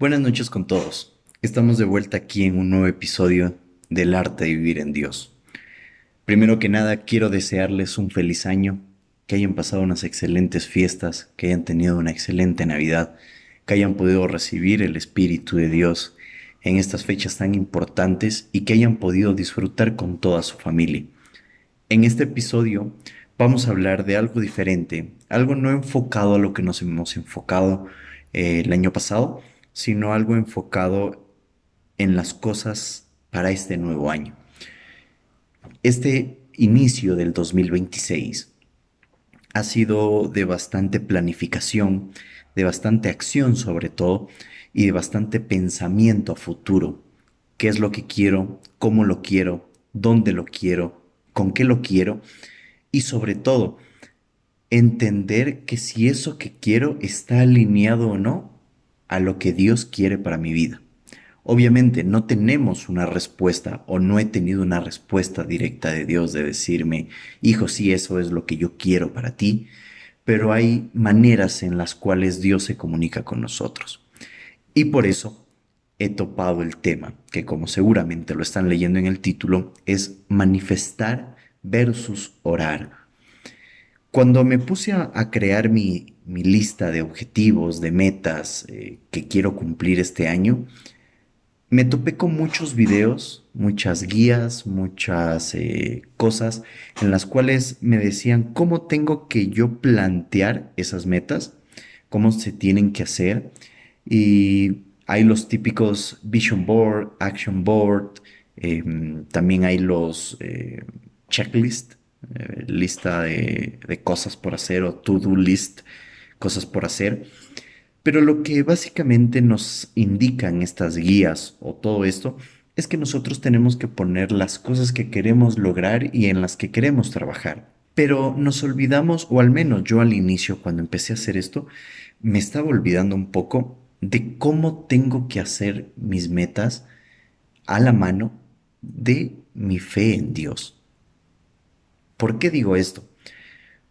Buenas noches con todos. Estamos de vuelta aquí en un nuevo episodio del arte de vivir en Dios. Primero que nada, quiero desearles un feliz año, que hayan pasado unas excelentes fiestas, que hayan tenido una excelente Navidad, que hayan podido recibir el Espíritu de Dios en estas fechas tan importantes y que hayan podido disfrutar con toda su familia. En este episodio vamos a hablar de algo diferente, algo no enfocado a lo que nos hemos enfocado el año pasado, sino algo enfocado en las cosas para este nuevo año. Este inicio del 2026 ha sido de bastante planificación, de bastante acción sobre todo, y de bastante pensamiento a futuro. ¿Qué es lo que quiero? ¿Cómo lo quiero? ¿Dónde lo quiero? ¿Con qué lo quiero? Y sobre todo, entender que si eso que quiero está alineado o no a lo que Dios quiere para mi vida. Obviamente no tenemos una respuesta o no he tenido una respuesta directa de Dios de decirme, hijo, sí, eso es lo que yo quiero para ti, pero hay maneras en las cuales Dios se comunica con nosotros. Y por eso he topado el tema, que como seguramente lo están leyendo en el título, es manifestar versus orar. Cuando me puse a crear mi lista de objetivos, de metas que quiero cumplir este año, me topé con muchos videos, muchas guías, muchas cosas en las cuales me decían cómo tengo que yo plantear esas metas, cómo se tienen que hacer. Y hay los típicos Vision Board, Action Board, también hay los checklist, lista de cosas por hacer o to-do list, cosas por hacer. Pero lo que básicamente nos indican estas guías o todo esto es que nosotros tenemos que poner las cosas que queremos lograr y en las que queremos trabajar. Pero nos olvidamos, o al menos yo al inicio, cuando empecé a hacer esto, me estaba olvidando un poco de cómo tengo que hacer mis metas a la mano de mi fe en Dios. ¿Por qué digo esto?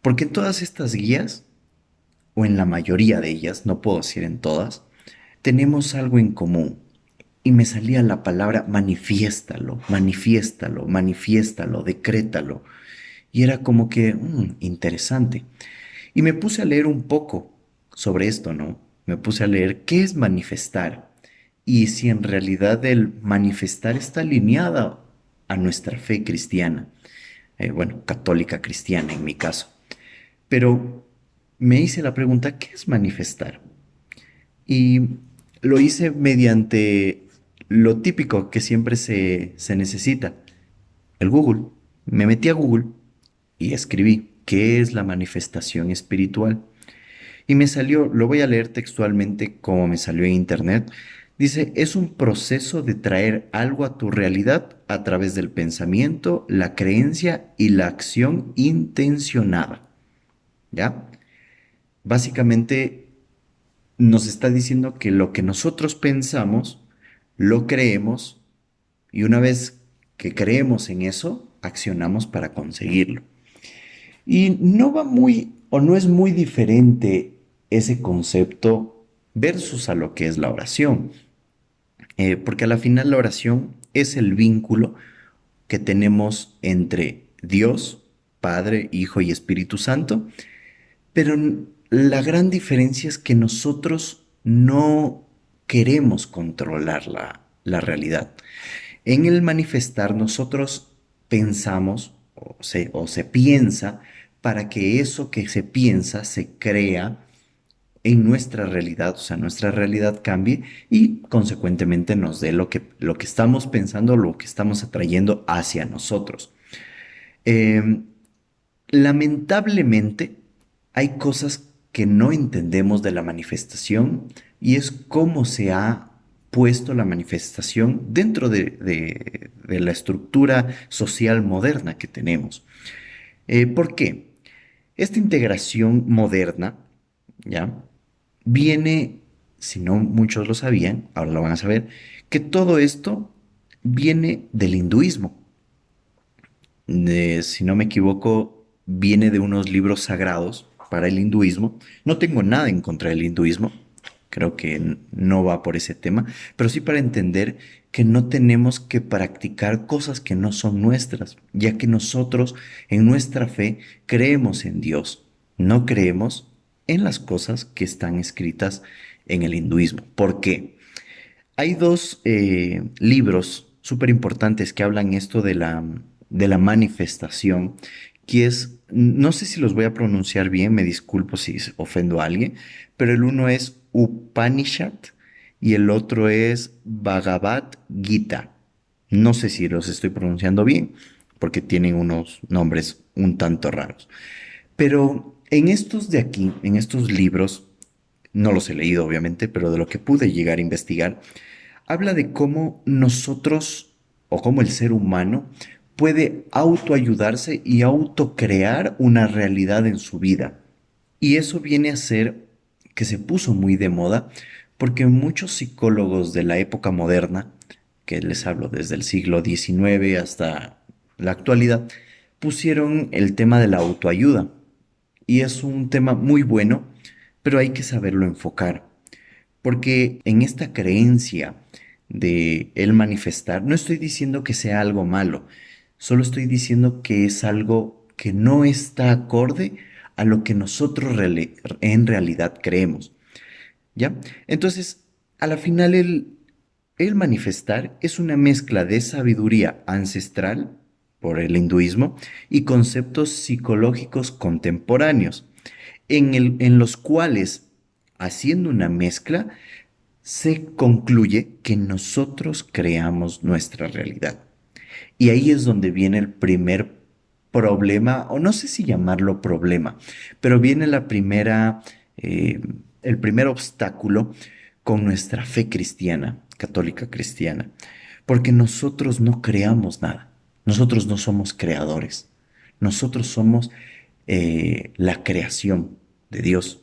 Porque en todas estas guías, o en la mayoría de ellas, no puedo decir en todas, tenemos algo en común. Y me salía la palabra manifiéstalo, manifiéstalo, manifiéstalo, decrétalo. Y era como que, interesante. Y me puse a leer un poco sobre esto, ¿no? Me puse a leer qué es manifestar y si en realidad el manifestar está alineada a nuestra fe cristiana, bueno, católica cristiana en mi caso. Pero me hice la pregunta, ¿qué es manifestar? Y lo hice mediante lo típico que siempre se necesita, el Google. Me metí a Google y escribí, ¿qué es la manifestación espiritual? Y me salió, lo voy a leer textualmente como me salió en internet. Dice, es un proceso de traer algo a tu realidad a través del pensamiento, la creencia y la acción intencionada. ¿Ya? Básicamente nos está diciendo que lo que nosotros pensamos, lo creemos y una vez que creemos en eso, accionamos para conseguirlo. Y no va muy o no es muy diferente ese concepto versus a lo que es la oración. Porque a la final la oración es el vínculo que tenemos entre Dios, Padre, Hijo y Espíritu Santo, pero la gran diferencia es que nosotros no queremos controlar la realidad. En el manifestar nosotros pensamos o se piensa para que eso que se piensa se crea en nuestra realidad, o sea, nuestra realidad cambie y consecuentemente nos dé lo que estamos pensando, lo que estamos atrayendo hacia nosotros. Em, Lamentablemente, hay cosas que no entendemos de la manifestación y es cómo se ha puesto la manifestación dentro de la estructura social moderna que tenemos. ¿Por qué? Esta integración moderna, ¿ya? Viene, si no muchos lo sabían, ahora lo van a saber, que todo esto viene del hinduismo. Si no me equivoco, viene de unos libros sagrados para el hinduismo. No tengo nada en contra del hinduismo, creo que no va por ese tema, pero sí para entender que no tenemos que practicar cosas que no son nuestras, ya que nosotros en nuestra fe creemos en Dios, no creemos en las cosas que están escritas en el hinduismo. ¿Por qué? Hay dos libros súper importantes que hablan esto de la manifestación, que es, no sé si los voy a pronunciar bien, me disculpo si ofendo a alguien, pero el uno es Upanishad y el otro es Bhagavad Gita. No sé si los estoy pronunciando bien, porque tienen unos nombres un tanto raros. Pero en estos de aquí, en estos libros, no los he leído obviamente, pero de lo que pude llegar a investigar, habla de cómo nosotros o cómo el ser humano puede autoayudarse y autocrear una realidad en su vida. Y eso viene a ser que se puso muy de moda porque muchos psicólogos de la época moderna, que les hablo desde el siglo XIX hasta la actualidad, pusieron el tema de la autoayuda. Y es un tema muy bueno, pero hay que saberlo enfocar. Porque en esta creencia de el manifestar, no estoy diciendo que sea algo malo, solo estoy diciendo que es algo que no está acorde a lo que nosotros en realidad creemos, ¿ya? Entonces, a la final el manifestar es una mezcla de sabiduría ancestral por el hinduismo y conceptos psicológicos contemporáneos, en los cuales, haciendo una mezcla, se concluye que nosotros creamos nuestra realidad. Y ahí es donde viene el primer problema, o no sé si llamarlo problema, pero viene eh, el primer obstáculo con nuestra fe cristiana, católica cristiana, porque nosotros no creamos nada, nosotros no somos creadores, nosotros somos la creación de Dios.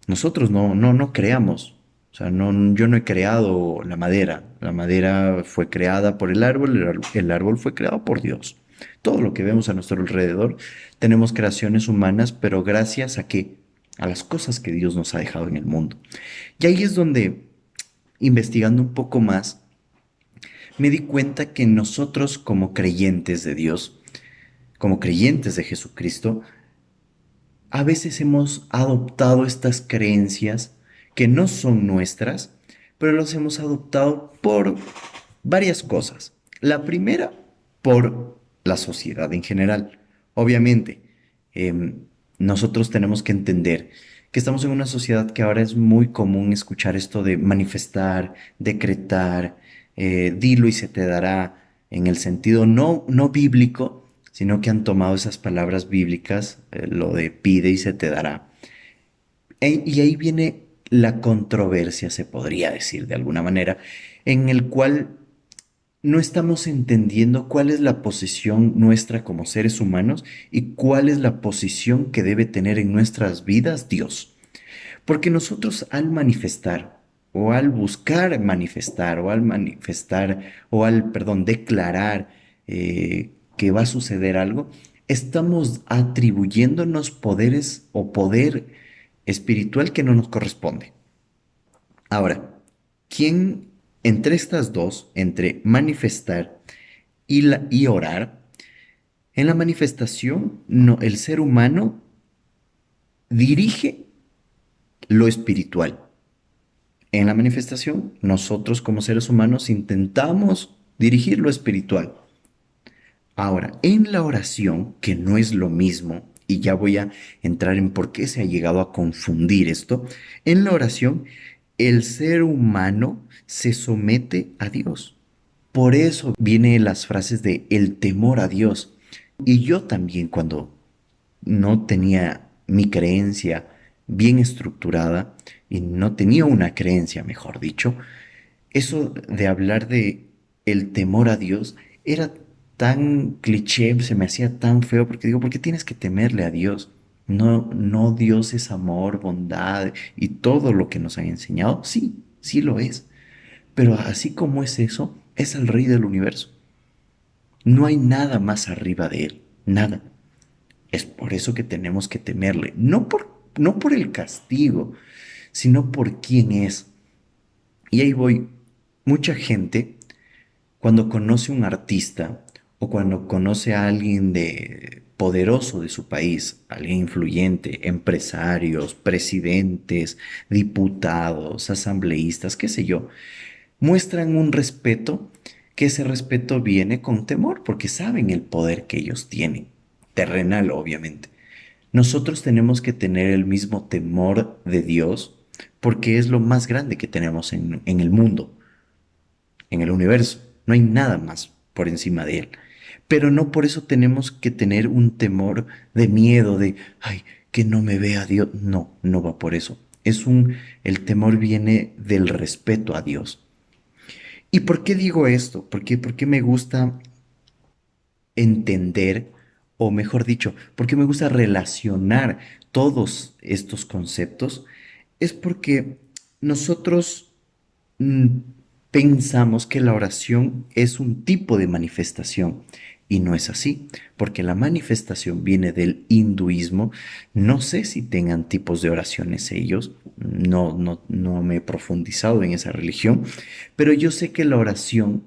Nosotros no creamos. O sea, yo no he creado la madera. La madera fue creada por el árbol fue creado por Dios. Todo lo que vemos a nuestro alrededor tenemos creaciones humanas, pero gracias a qué? A las cosas que Dios nos ha dejado en el mundo. Y ahí es donde, investigando un poco más, me di cuenta que nosotros como creyentes de Dios, como creyentes de Jesucristo, a veces hemos adoptado estas creencias que no son nuestras, pero las hemos adoptado por varias cosas. La primera, por la sociedad en general. Obviamente, nosotros tenemos que entender que estamos en una sociedad que ahora es muy común escuchar esto de manifestar, decretar, dilo y se te dará, en el sentido no bíblico, sino que han tomado esas palabras bíblicas, lo de pide y se te dará. Y ahí viene la controversia, se podría decir de alguna manera, en el cual no estamos entendiendo cuál es la posición nuestra como seres humanos y cuál es la posición que debe tener en nuestras vidas Dios. Porque nosotros al manifestar, o al buscar manifestar, o al, perdón, declarar que va a suceder algo, estamos atribuyéndonos poderes o poder espiritual que no nos corresponde. Ahora, ¿quién entre estas dos, entre manifestar y orar, en la manifestación no, el ser humano dirige lo espiritual? En la manifestación, nosotros como seres humanos intentamos dirigir lo espiritual. Ahora, en la oración, que no es lo mismo, y ya voy a entrar en por qué se ha llegado a confundir esto, en la oración, el ser humano se somete a Dios. Por eso vienen las frases de el temor a Dios. Y yo también cuando no tenía mi creencia bien estructurada y no tenía una creencia, mejor dicho, eso de hablar de el temor a Dios era tan cliché, se me hacía tan feo porque digo, ¿por qué tienes que temerle a Dios? No, Dios es amor, bondad y todo lo que nos han enseñado. Sí, sí lo es. Pero así como es eso, es el rey del universo. No hay nada más arriba de él, nada. Es por eso que tenemos que temerle, no por el castigo, sino por quién es. Y ahí voy. Mucha gente, cuando conoce un artista o cuando conoce a alguien de poderoso de su país, alguien influyente, empresarios, presidentes, diputados, asambleístas, qué sé yo, muestran un respeto, que ese respeto viene con temor, porque saben el poder que ellos tienen, terrenal obviamente. Nosotros tenemos que tener el mismo temor de Dios, porque es lo más grande que tenemos en el mundo, en el universo. No hay nada más por encima de él. Pero no por eso tenemos que tener un temor de miedo, de, ay, que no me vea Dios. No, no va por eso. El temor viene del respeto a Dios. ¿Y por qué digo esto? ¿Por qué me gusta entender, o mejor dicho, por qué me gusta relacionar todos estos conceptos? Es porque nosotros mm, pensamos que la oración es un tipo de manifestación y no es así, porque la manifestación viene del hinduismo. No sé si tengan tipos de oraciones ellos, no me he profundizado en esa religión, pero yo sé que la oración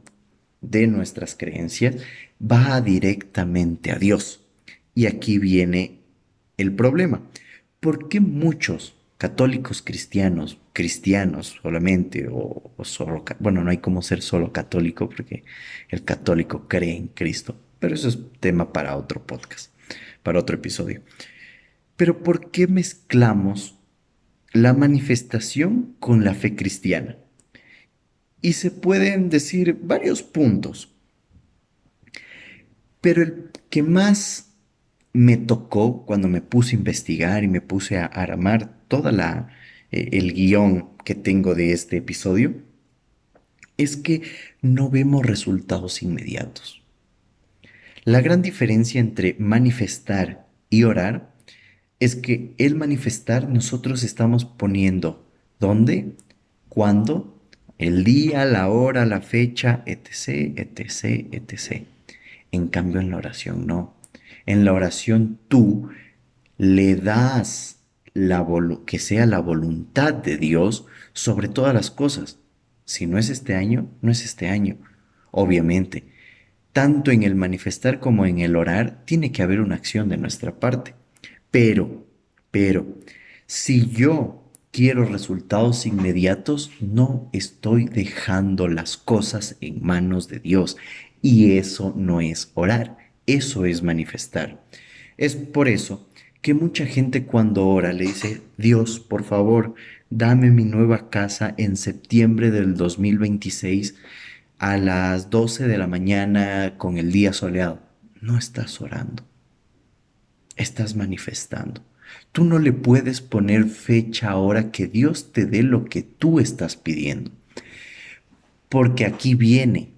de nuestras creencias va directamente a Dios. Y aquí viene el problema. ¿Por qué muchos católicos cristianos, cristianos solamente, o solo, bueno, no hay como ser solo católico porque el católico cree en Cristo, pero eso es tema para otro podcast, para otro episodio. Pero ¿por qué mezclamos la manifestación con la fe cristiana? Y se pueden decir varios puntos, pero el que más me tocó cuando me puse a investigar y me puse a armar el guión que tengo de este episodio es que no vemos resultados inmediatos. La gran diferencia entre manifestar y orar es que el manifestar nosotros estamos poniendo dónde, cuándo, el día, la hora, la fecha, etc, etc, etc. En cambio en la oración no. En la oración tú le das que sea la voluntad de Dios sobre todas las cosas. Si no es este año, no es este año. Obviamente, tanto en el manifestar como en el orar, tiene que haber una acción de nuestra parte. Pero, pero, si yo quiero resultados inmediatos, no estoy dejando las cosas en manos de Dios. Y eso no es orar, eso es manifestar. Es por eso que mucha gente cuando ora le dice, Dios, por favor, dame mi nueva casa en septiembre del 2026 a las 12 de la mañana con el día soleado. No estás orando, estás manifestando. Tú no le puedes poner fecha ahora que Dios te dé lo que tú estás pidiendo. Porque aquí viene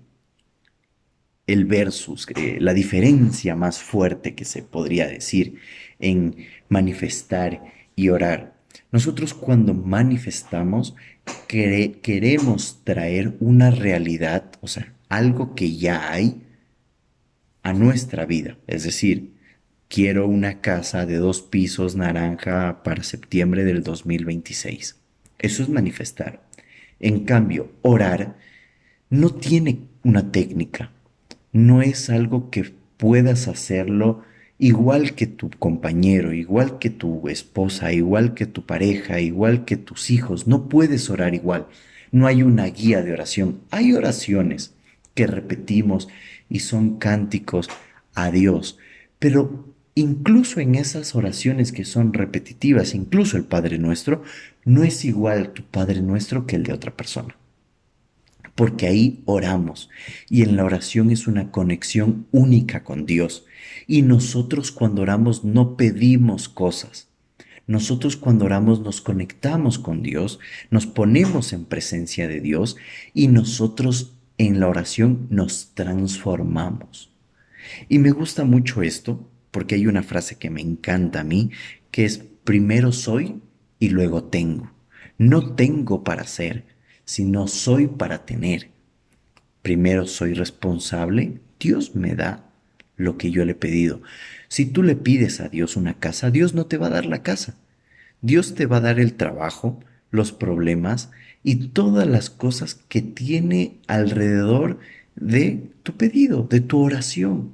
el versus, la diferencia más fuerte que se podría decir en manifestar y orar. Nosotros cuando manifestamos queremos traer una realidad, o sea, algo que ya hay a nuestra vida. Es decir, quiero una casa de 2 pisos naranja para septiembre del 2026. Eso es manifestar. En cambio, orar no tiene una técnica, no es algo que puedas hacerlo igual que tu compañero, igual que tu esposa, igual que tu pareja, igual que tus hijos. No puedes orar igual. No hay una guía de oración. Hay oraciones que repetimos y son cánticos a Dios. Pero incluso en esas oraciones que son repetitivas, incluso el Padre Nuestro, no es igual tu Padre Nuestro que el de otra persona, porque ahí oramos y en la oración es una conexión única con Dios. Y nosotros cuando oramos no pedimos cosas. Nosotros cuando oramos nos conectamos con Dios, nos ponemos en presencia de Dios y nosotros en la oración nos transformamos. Y me gusta mucho esto porque hay una frase que me encanta a mí, que es primero soy y luego tengo. No tengo para ser, sino soy para tener. Primero soy responsable, Dios me da lo que yo le he pedido. Si tú le pides a Dios una casa, Dios no te va a dar la casa. Dios te va a dar el trabajo, los problemas y todas las cosas que tiene alrededor de tu pedido, de tu oración,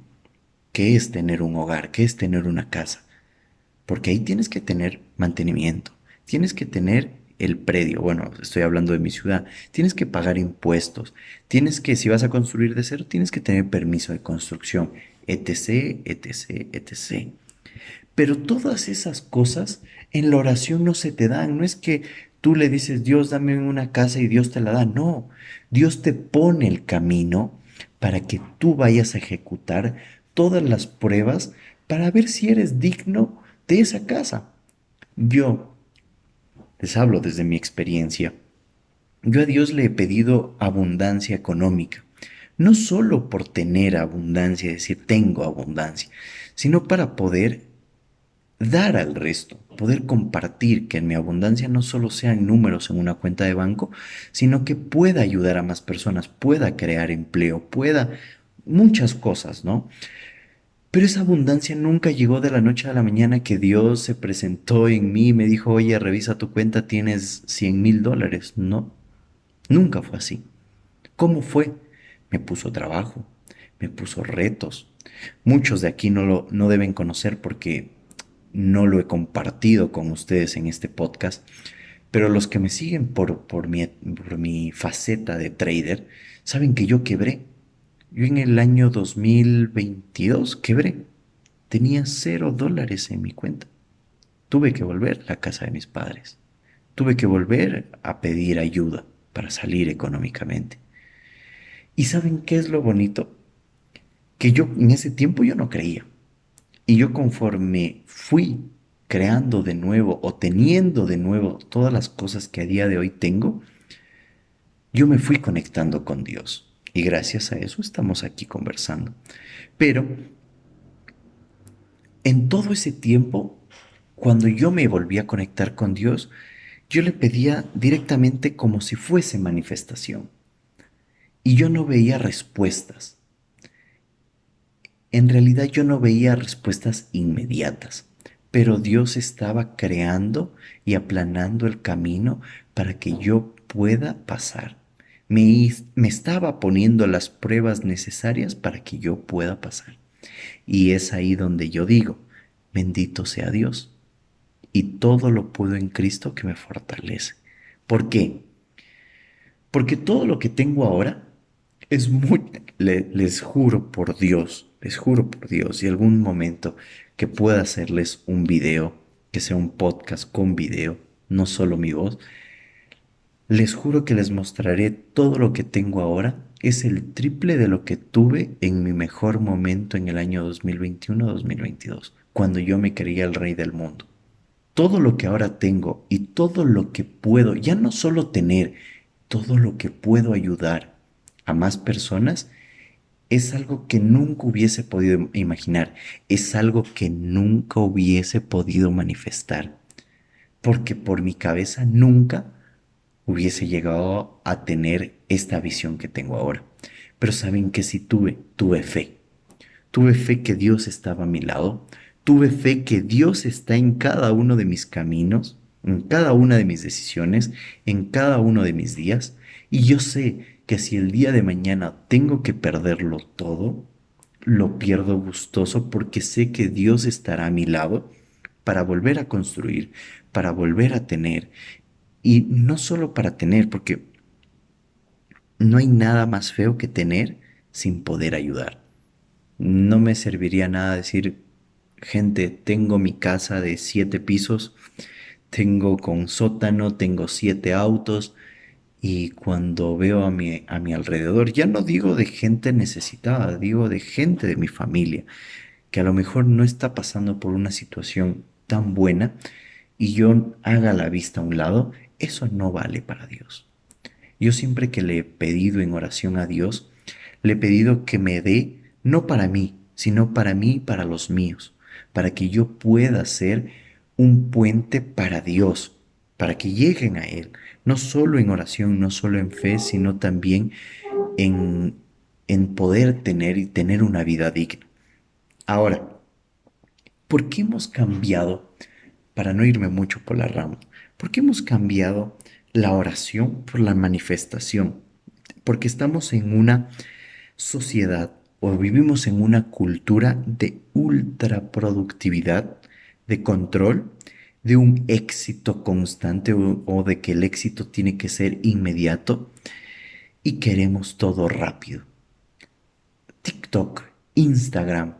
que es tener un hogar, que es tener una casa. Porque ahí tienes que tener mantenimiento, tienes que tener el predio, bueno, estoy hablando de mi ciudad, tienes que pagar impuestos, tienes que, si vas a construir de cero, tienes que tener permiso de construcción, etc., etc., etc. Pero todas esas cosas en la oración no se te dan, no es que tú le dices, Dios, dame una casa y Dios te la da, no, Dios te pone el camino para que tú vayas a ejecutar todas las pruebas para ver si eres digno de esa casa. Yo les hablo desde mi experiencia. Yo a Dios le he pedido abundancia económica, no solo por tener abundancia, es decir, tengo abundancia, sino para poder dar al resto, poder compartir, que en mi abundancia no solo sean números en una cuenta de banco, sino que pueda ayudar a más personas, pueda crear empleo, pueda muchas cosas, ¿no? Pero esa abundancia nunca llegó de la noche a la mañana que Dios se presentó en mí y me dijo, oye, revisa tu cuenta, tienes $100,000. No, nunca fue así. ¿Cómo fue? Me puso trabajo, me puso retos. Muchos de aquí no deben conocer porque no lo he compartido con ustedes en este podcast, pero los que me siguen por mi faceta de trader saben que yo quebré. Yo en el año 2022 quebré. Tenía $0 en mi cuenta. Tuve que volver a la casa de mis padres. Tuve que volver a pedir ayuda para salir económicamente. ¿Y saben qué es lo bonito? Que yo en ese tiempo yo no creía. Y yo conforme fui creando de nuevo o teniendo de nuevo todas las cosas que a día de hoy tengo, yo me fui conectando con Dios. Y gracias a eso estamos aquí conversando. Pero en todo ese tiempo, cuando yo me volví a conectar con Dios, yo le pedía directamente como si fuese manifestación. Y yo no veía respuestas. En realidad yo no veía respuestas inmediatas, pero Dios estaba creando y aplanando el camino para que yo pueda pasar. Me estaba poniendo las pruebas necesarias para que yo pueda pasar. Y es ahí donde yo digo, bendito sea Dios, y todo lo puedo en Cristo que me fortalece. ¿Por qué? Porque todo lo que tengo ahora es muy, les juro por Dios, les juro por Dios, y algún momento que pueda hacerles un video, que sea un podcast con video, no solo mi voz, les juro que les mostraré todo lo que tengo ahora. Es el triple de lo que tuve en mi mejor momento en el año 2021-2022, cuando yo me creía el rey del mundo. Todo lo que ahora tengo y todo lo que puedo, ya no solo tener, todo lo que puedo ayudar a más personas, es algo que nunca hubiese podido imaginar, es algo que nunca hubiese podido manifestar, porque por mi cabeza nunca hubiese llegado a tener esta visión que tengo ahora. Pero saben que si tuve fe. Tuve fe que Dios estaba a mi lado. Tuve fe que Dios está en cada uno de mis caminos, en cada una de mis decisiones, en cada uno de mis días. Y yo sé que si el día de mañana tengo que perderlo todo, lo pierdo gustoso porque sé que Dios estará a mi lado para volver a construir, para volver a tener. Y no solo para tener, porque no hay nada más feo que tener sin poder ayudar. No me serviría nada decir, gente, tengo mi casa de 7 pisos, tengo con sótano, tengo 7 autos y cuando veo a mi alrededor, ya no digo de gente necesitada, digo de gente de mi familia, que a lo mejor no está pasando por una situación tan buena y yo haga la vista a un lado, eso no vale para Dios. Yo siempre que le he pedido en oración a Dios, le he pedido que me dé, no para mí, sino para mí y para los míos, para que yo pueda ser un puente para Dios, para que lleguen a Él, no solo en oración, no solo en fe, sino también en, en poder tener y tener una vida digna. Ahora, ¿por qué hemos cambiado, para no irme mucho por la rama, por qué hemos cambiado la oración por la manifestación, porque estamos en una sociedad o vivimos en una cultura de ultraproductividad, de control, de un éxito constante o de que el éxito tiene que ser inmediato y queremos todo rápido. TikTok, Instagram,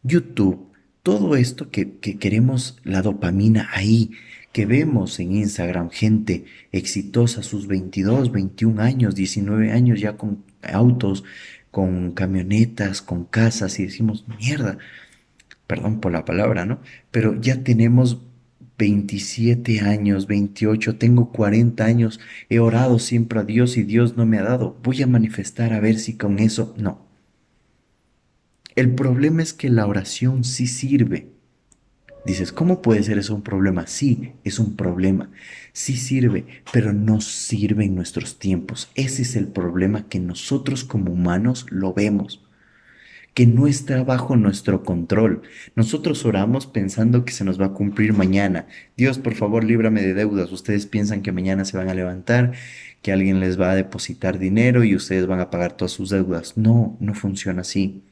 YouTube, todo esto que queremos la dopamina ahí, que vemos en Instagram gente exitosa a sus 22, 21 años, 19 años ya con autos, con camionetas, con casas y decimos, mierda, perdón por la palabra, ¿no? Pero ya tenemos 27 años, 28, tengo 40 años, he orado siempre a Dios y Dios no me ha dado, voy a manifestar a ver si con eso, no. El problema es que la oración sí sirve. Dices, ¿cómo puede ser eso un problema? Sí, es un problema. Sí sirve, pero no sirve en nuestros tiempos. Ese es el problema que nosotros como humanos lo vemos, que no está bajo nuestro control. Nosotros oramos pensando que se nos va a cumplir mañana. Dios, por favor, líbrame de deudas. Ustedes piensan que mañana se van a levantar, que alguien les va a depositar dinero y ustedes van a pagar todas sus deudas. No, no funciona así.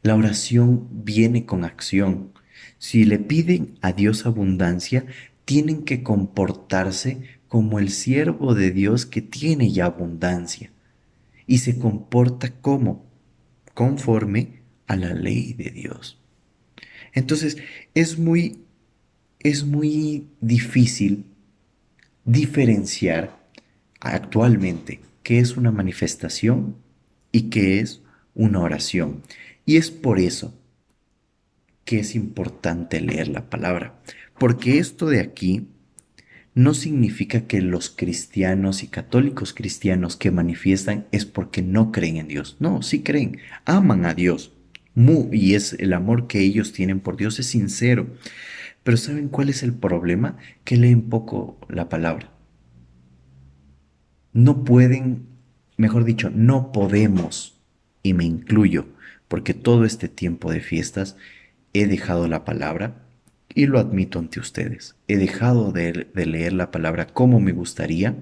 La oración viene con acción. Si le piden a Dios abundancia, tienen que comportarse como el siervo de Dios que tiene ya abundancia y se comporta como conforme a la ley de Dios. Entonces, es muy es muy difícil diferenciar actualmente qué es una manifestación y qué es una oración. Y es por eso que es importante leer la palabra, porque esto de aquí no significa que los cristianos y católicos cristianos que manifiestan es porque no creen en Dios. No, sí creen, aman a Dios. Y es el amor que ellos tienen por Dios es sincero. Pero ¿saben cuál es el problema? Que leen poco la palabra. No pueden, mejor dicho, no podemos, y me incluyo, porque todo este tiempo de fiestas he dejado la palabra y lo admito ante ustedes. He dejado de leer la palabra como me gustaría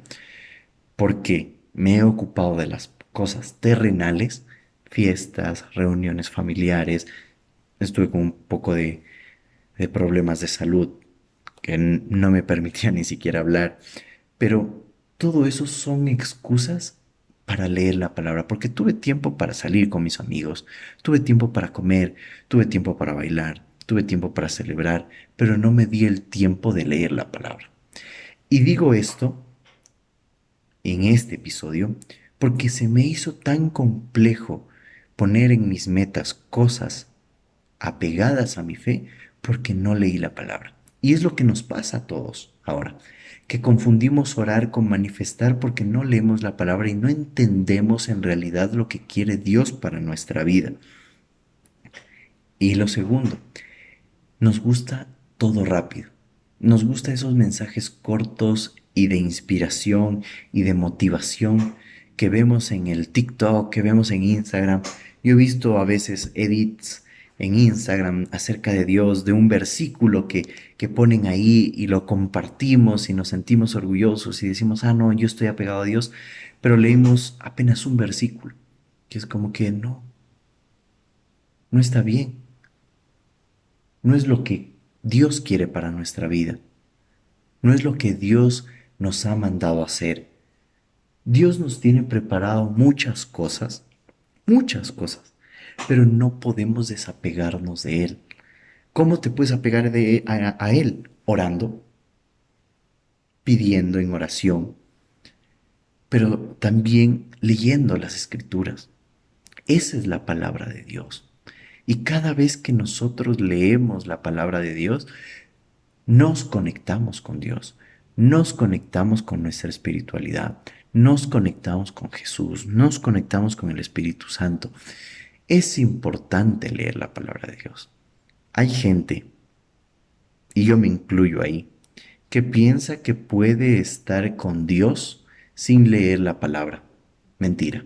porque me he ocupado de las cosas terrenales, fiestas, reuniones familiares, estuve con un poco de problemas de salud que no me permitía ni siquiera hablar, pero todo eso son excusas para leer la palabra, porque tuve tiempo para salir con mis amigos, tuve tiempo para comer, tuve tiempo para bailar, tuve tiempo para celebrar, pero no me di el tiempo de leer la palabra. Y digo esto en este episodio porque se me hizo tan complejo poner en mis metas cosas apegadas a mi fe porque no leí la palabra. Y es lo que nos pasa a todos ahora, que confundimos orar con manifestar porque no leemos la palabra y no entendemos en realidad lo que quiere Dios para nuestra vida. Y lo segundo, nos gusta todo rápido. Nos gusta esos mensajes cortos y de inspiración y de motivación que vemos en el TikTok, que vemos en Instagram. Yo he visto a veces edits en Instagram acerca de Dios, de un versículo que ponen ahí y lo compartimos y nos sentimos orgullosos y decimos, ah, no, yo estoy apegado a Dios, pero leímos apenas un versículo, que es como que no, no está bien, no es lo que Dios quiere para nuestra vida. No es lo que Dios nos ha mandado hacer. Dios nos tiene preparado muchas cosas, pero no podemos desapegarnos de Él. ¿Cómo te puedes apegar a Él? Orando, pidiendo en oración, pero también leyendo las Escrituras. Esa es la palabra de Dios. Y cada vez que nosotros leemos la palabra de Dios, nos conectamos con Dios, nos conectamos con nuestra espiritualidad, nos conectamos con Jesús, nos conectamos con el Espíritu Santo. Es importante leer la palabra de Dios. Hay gente, y yo me incluyo ahí, que piensa que puede estar con Dios sin leer la palabra. Mentira,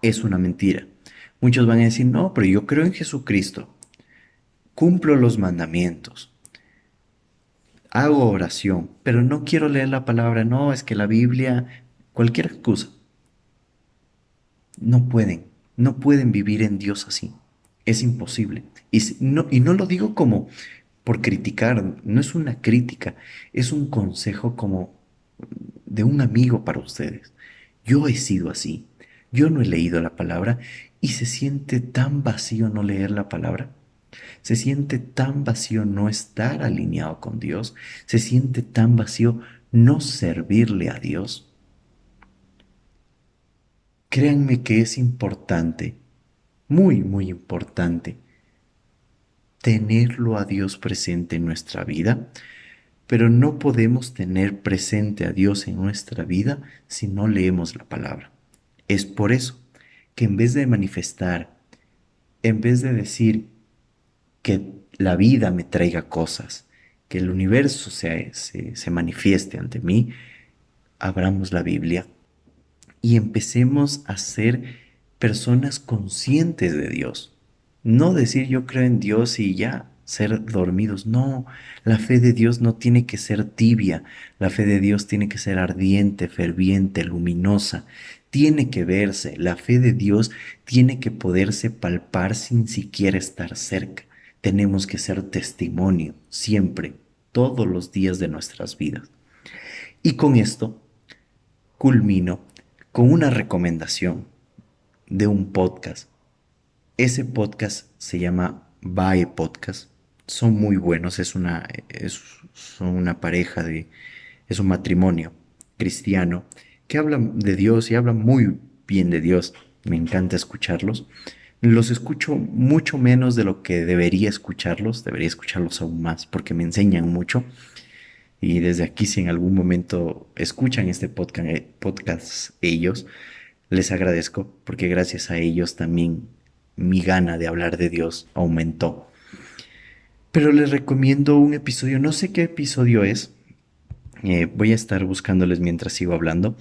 es una mentira. Muchos van a decir, no, pero yo creo en Jesucristo, cumplo los mandamientos, hago oración, pero no quiero leer la palabra, no, es que la Biblia, cualquier excusa. No pueden, no pueden vivir en Dios así. Es imposible. Y no lo digo como por criticar, no es una crítica, es un consejo como de un amigo para ustedes. Yo he sido así. Yo no he leído la palabra y se siente tan vacío no leer la palabra. Se siente tan vacío no estar alineado con Dios. Se siente tan vacío no servirle a Dios. Créanme que es importante, muy, muy importante, tenerlo a Dios presente en nuestra vida, pero no podemos tener presente a Dios en nuestra vida si no leemos la palabra. Es por eso que en vez de manifestar, en vez de decir que la vida me traiga cosas, que el universo se manifieste ante mí, abramos la Biblia y empecemos a ser personas conscientes de Dios. No decir yo creo en Dios y ya, ser dormidos. No, la fe de Dios no tiene que ser tibia, la fe de Dios tiene que ser ardiente, ferviente, luminosa. Tiene que verse, la fe de Dios tiene que poderse palpar sin siquiera estar cerca. Tenemos que ser testimonio siempre, todos los días de nuestras vidas. Y con esto culmino con una recomendación de un podcast. Ese podcast se llama Bae Podcast. Son muy buenos, son una pareja es un matrimonio cristiano que habla de Dios y habla muy bien de Dios. Me encanta escucharlos. Los escucho mucho menos de lo que debería escucharlos aún más porque me enseñan mucho. Y desde aquí, si en algún momento escuchan este podcast ellos, les agradezco porque gracias a ellos también mi gana de hablar de Dios aumentó. Pero les recomiendo un episodio, no sé qué episodio es, voy a estar buscándoles mientras sigo hablando,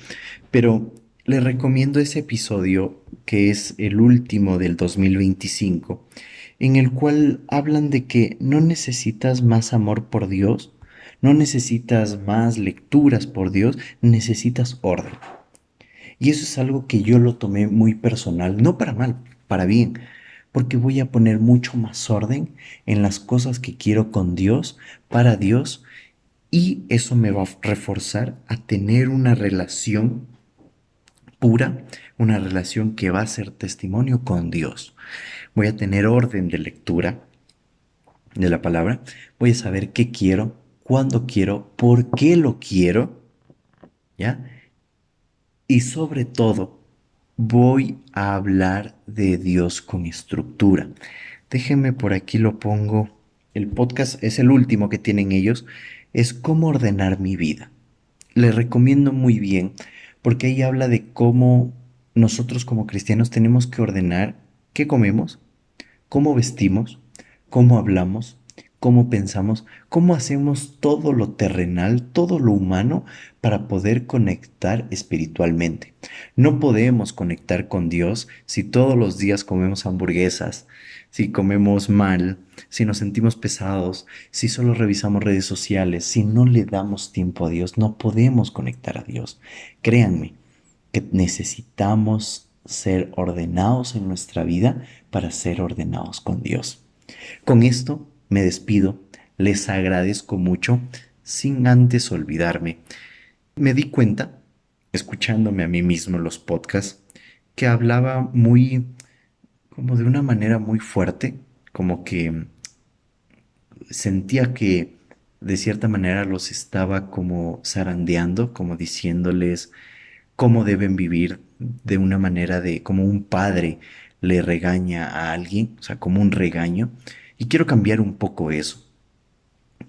pero les recomiendo ese episodio que es el último del 2025, en el cual hablan de que no necesitas más amor por Dios, no necesitas más lecturas por Dios, necesitas orden. Y eso es algo que yo lo tomé muy personal, no para mal, para bien, porque voy a poner mucho más orden en las cosas que quiero con Dios, para Dios, y eso me va a reforzar a tener una relación pura, una relación que va a ser testimonio con Dios. Voy a tener orden de lectura de la palabra, voy a saber qué quiero, cuándo quiero, por qué lo quiero, ¿ya? Y sobre todo, voy a hablar de Dios con estructura. Déjenme por aquí lo pongo. El podcast es el último que tienen ellos. Es cómo ordenar mi vida. Les recomiendo muy bien porque ahí habla de cómo nosotros como cristianos tenemos que ordenar qué comemos, cómo vestimos, cómo hablamos, cómo pensamos, cómo hacemos todo lo terrenal, todo lo humano para poder conectar espiritualmente. No podemos conectar con Dios si todos los días comemos hamburguesas, si comemos mal, si nos sentimos pesados, si solo revisamos redes sociales, si no le damos tiempo a Dios, no podemos conectar a Dios. Créanme que necesitamos ser ordenados en nuestra vida para ser ordenados con Dios. Con esto me despido, les agradezco mucho, sin antes olvidarme. Me di cuenta, escuchándome a mí mismo los podcasts, que hablaba muy, como de una manera muy fuerte, como que sentía que de cierta manera los estaba como zarandeando, como diciéndoles cómo deben vivir de una manera de como un padre le regaña a alguien, o sea, como un regaño. Y quiero cambiar un poco eso.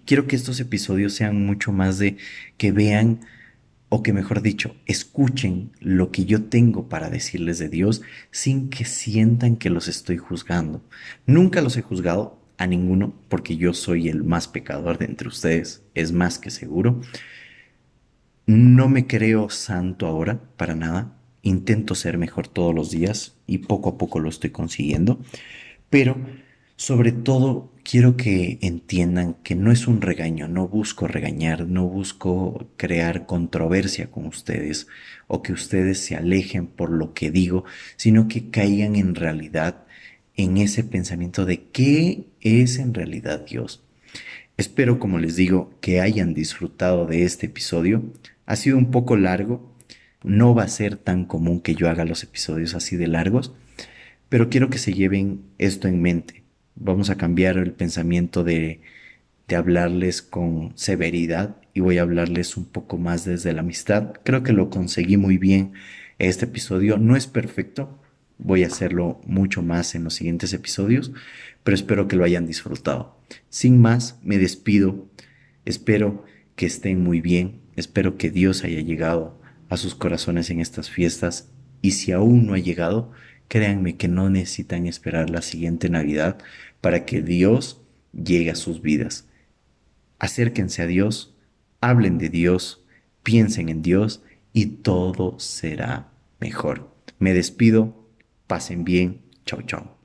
Quiero que estos episodios sean mucho más de que vean, o que mejor dicho, escuchen lo que yo tengo para decirles de Dios sin que sientan que los estoy juzgando. Nunca los he juzgado a ninguno porque yo soy el más pecador de entre ustedes, es más que seguro. No me creo santo ahora, para nada. Intento ser mejor todos los días y poco a poco lo estoy consiguiendo. Pero sobre todo quiero que entiendan que no es un regaño, no busco regañar, no busco crear controversia con ustedes o que ustedes se alejen por lo que digo, sino que caigan en realidad en ese pensamiento de qué es en realidad Dios. Espero, como les digo, que hayan disfrutado de este episodio. Ha sido un poco largo, no va a ser tan común que yo haga los episodios así de largos, pero quiero que se lleven esto en mente. Vamos a cambiar el pensamiento de hablarles con severidad y voy a hablarles un poco más desde la amistad. Creo que lo conseguí muy bien este episodio. No es perfecto, voy a hacerlo mucho más en los siguientes episodios, pero espero que lo hayan disfrutado. Sin más, me despido. Espero que estén muy bien. Espero que Dios haya llegado a sus corazones en estas fiestas. Y si aún no ha llegado, créanme que no necesitan esperar la siguiente Navidad para que Dios llegue a sus vidas. Acérquense a Dios, hablen de Dios, piensen en Dios y todo será mejor. Me despido, pasen bien, chao chao.